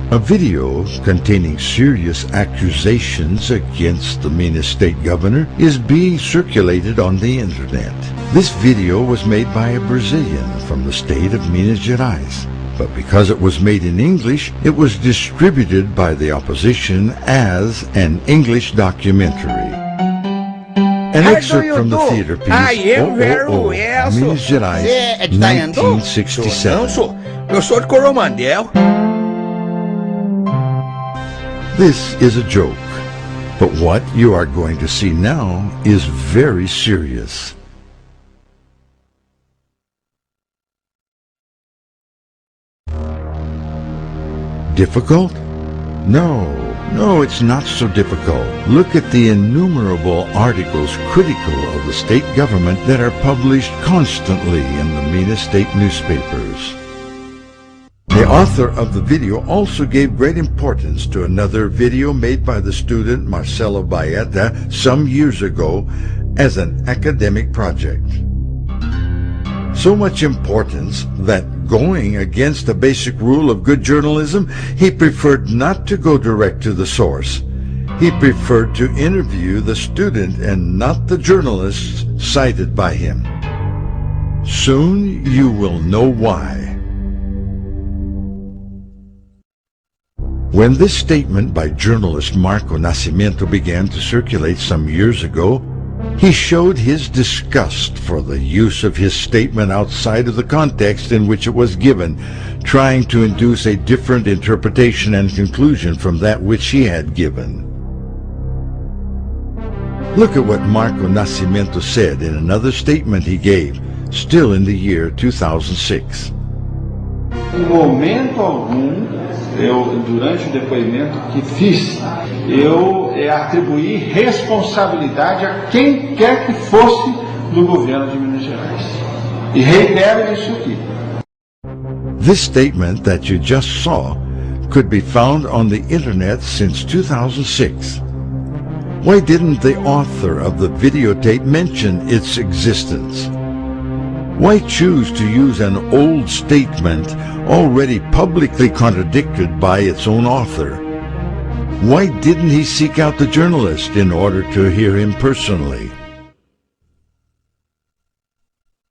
A video containing serious accusations against the Minas state governor is being circulated on the internet. This video was made by a Brazilian from the state of Minas Gerais, but because it was made in English, it was distributed by the opposition as an English documentary. An excerpt from the theater piece, Minas Gerais, 1967. Eu sou de Coromandel. This is a joke, but what you are going to see now is very serious. Difficult? No, it's not so difficult. Look at the innumerable articles critical of the state government that are published constantly in the Minas state newspapers. The author of the video also gave great importance to another video made by the student Marcelo Baeta some years ago as an academic project. So much importance that, going against a basic rule of good journalism, he preferred not to go direct to the source. He preferred to interview the student and not the journalists cited by him. Soon you will know why. When this statement by journalist Marco Nascimento began to circulate some years ago, he showed his disgust for the use of his statement outside of the context in which it was given, trying to induce a different interpretation and conclusion from that which he had given. Look at what Marco Nascimento said in another statement he gave, still in the year 2006. Em momento algum, durante o depoimento que fiz, eu atribuí responsabilidade a quem quer que fosse do governo de Minas Gerais. E reitero isso aqui. This statement that you just saw could be found on the internet since 2006. Why didn't the author of the videotape mention its existence? Why choose to use an old statement already publicly contradicted by its own author? Why didn't he seek out the journalist in order to hear him personally?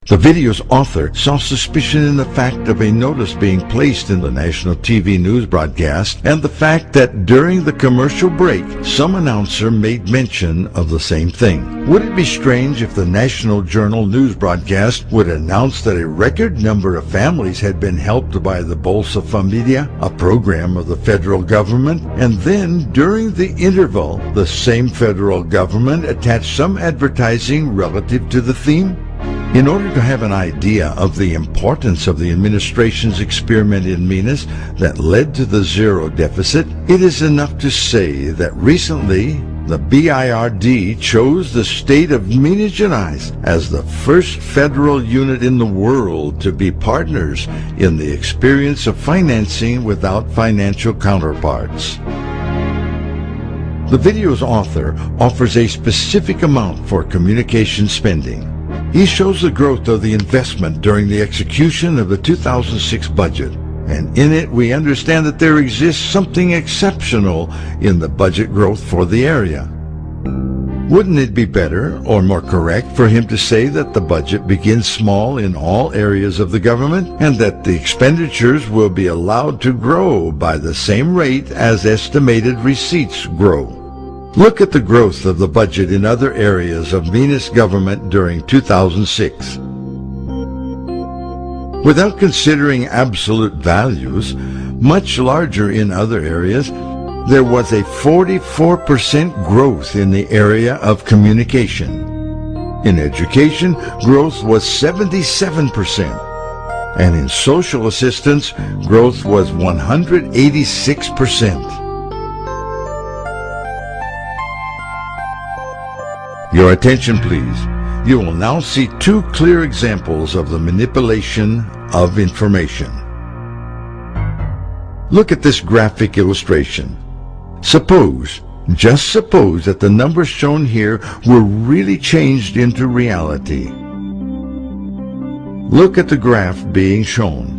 The video's author saw suspicion in the fact of a notice being placed in the national TV news broadcast and the fact that during the commercial break, some announcer made mention of the same thing. Would it be strange if the National Journal news broadcast would announce that a record number of families had been helped by the Bolsa Familia, a program of the federal government, and then during the interval, the same federal government attached some advertising relative to the theme? In order to have an idea of the importance of the administration's experiment in Minas that led to the zero deficit, it is enough to say that recently the BIRD chose the state of Minas Gerais as the first federal unit in the world to be partners in the experience of financing without financial counterparts. The video's author offers a specific amount for communication spending. He shows the growth of the investment during the execution of the 2006 budget, and in it we understand that there exists something exceptional in the budget growth for the area. Wouldn't it be better or more correct for him to say that the budget begins small in all areas of the government and that the expenditures will be allowed to grow by the same rate as estimated receipts grow? Look at the growth of the budget in other areas of Minas government during 2006. Without considering absolute values, much larger in other areas, there was a 44% growth in the area of communication. In education, growth was 77%, and in social assistance, growth was 186%. Your attention, please. You will now see two clear examples of the manipulation of information. Look at this graphic illustration. Suppose, just suppose that the numbers shown here were really changed into reality. Look at the graph being shown.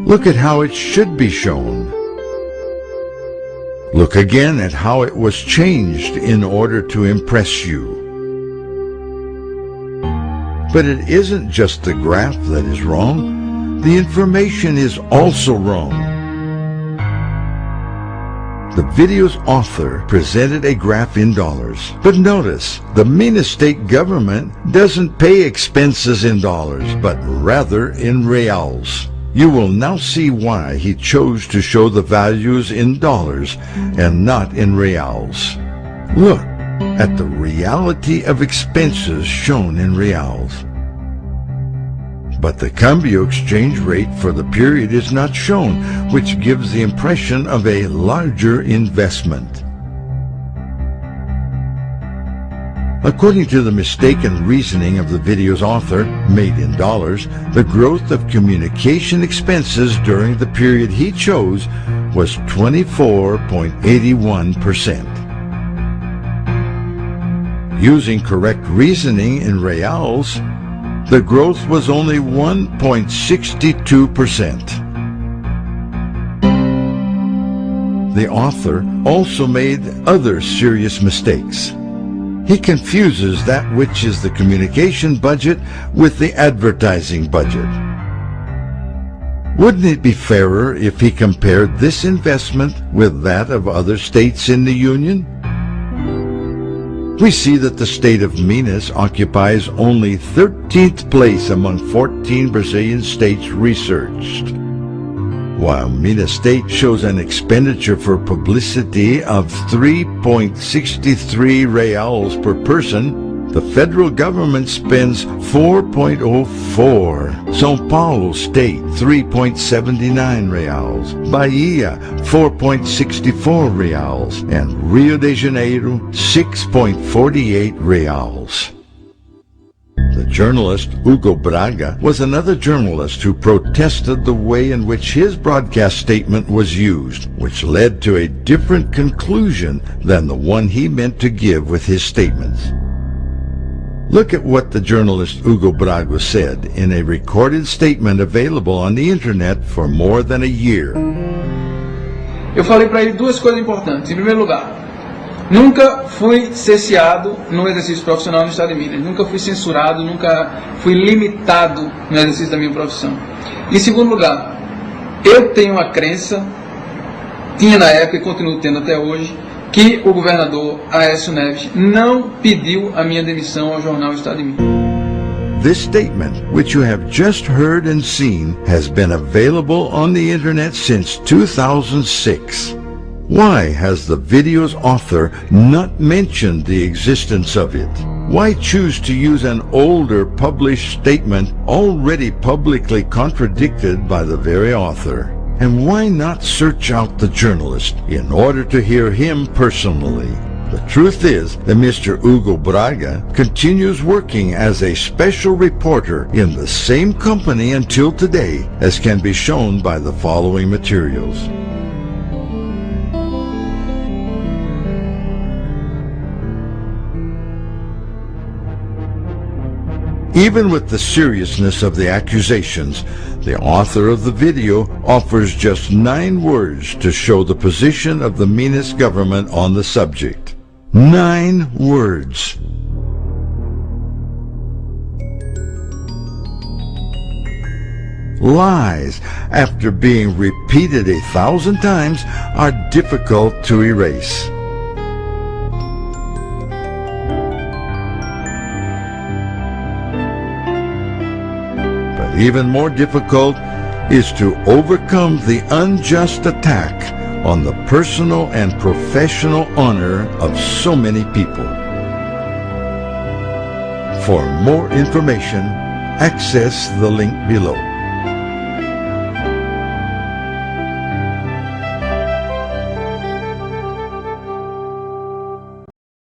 Look at how it should be shown. Look again at how it was changed in order to impress you. But it isn't just the graph that is wrong. The information is also wrong. The video's author presented a graph in dollars. But notice, the Minas state government doesn't pay expenses in dollars, but rather in reals. You will now see why he chose to show the values in dollars and not in reals. Look at the reality of expenses shown in reals. But the cambio exchange rate for the period is not shown, which gives the impression of a larger investment. According to the mistaken reasoning of the video's author, made in dollars, the growth of communication expenses during the period he chose was 24.81%. Using correct reasoning in reals, the growth was only 1.62%. The author also made other serious mistakes. He confuses that which is the communication budget with the advertising budget. Wouldn't it be fairer if he compared this investment with that of other states in the Union? We see that the state of Minas occupies only 13th place among 14 Brazilian states researched. While Minas State shows an expenditure for publicity of 3.63 reals per person, the federal government spends 4.04. São Paulo State, 3.79 reals. Bahia, 4.64 reals. And Rio de Janeiro, 6.48 reals. The journalist Hugo Braga was another journalist who protested the way in which his broadcast statement was used, which led to a different conclusion than the one he meant to give with his statements. Look at what the journalist Hugo Braga said in a recorded statement available on the internet for more than a year. Eu falei para ele duas coisas importantes. Em primeiro lugar, nunca fui cerceado no exercício profissional no Estado de Minas. Nunca fui censurado, nunca fui limitado no exercício da minha profissão. Em segundo lugar, eu tenho uma crença, tinha na época e continuo tendo até hoje, que o governador Aécio Neves não pediu a minha demissão ao jornal Estado de Minas. This statement, which you have just heard and seen, has been available on the internet since 2006. Why has the video's author not mentioned the existence of it? Why choose to use an older published statement already publicly contradicted by the very author? And why not search out the journalist in order to hear him personally? The truth is that Mr. Hugo Braga continues working as a special reporter in the same company until today, as can be shown by the following materials. Even with the seriousness of the accusations, the author of the video offers just 9 words to show the position of the Minas government on the subject. 9 words. Lies, after being repeated 1,000 times, are difficult to erase. Even more difficult is to overcome the unjust attack on the personal and professional honor of so many people. For more information, access the link below.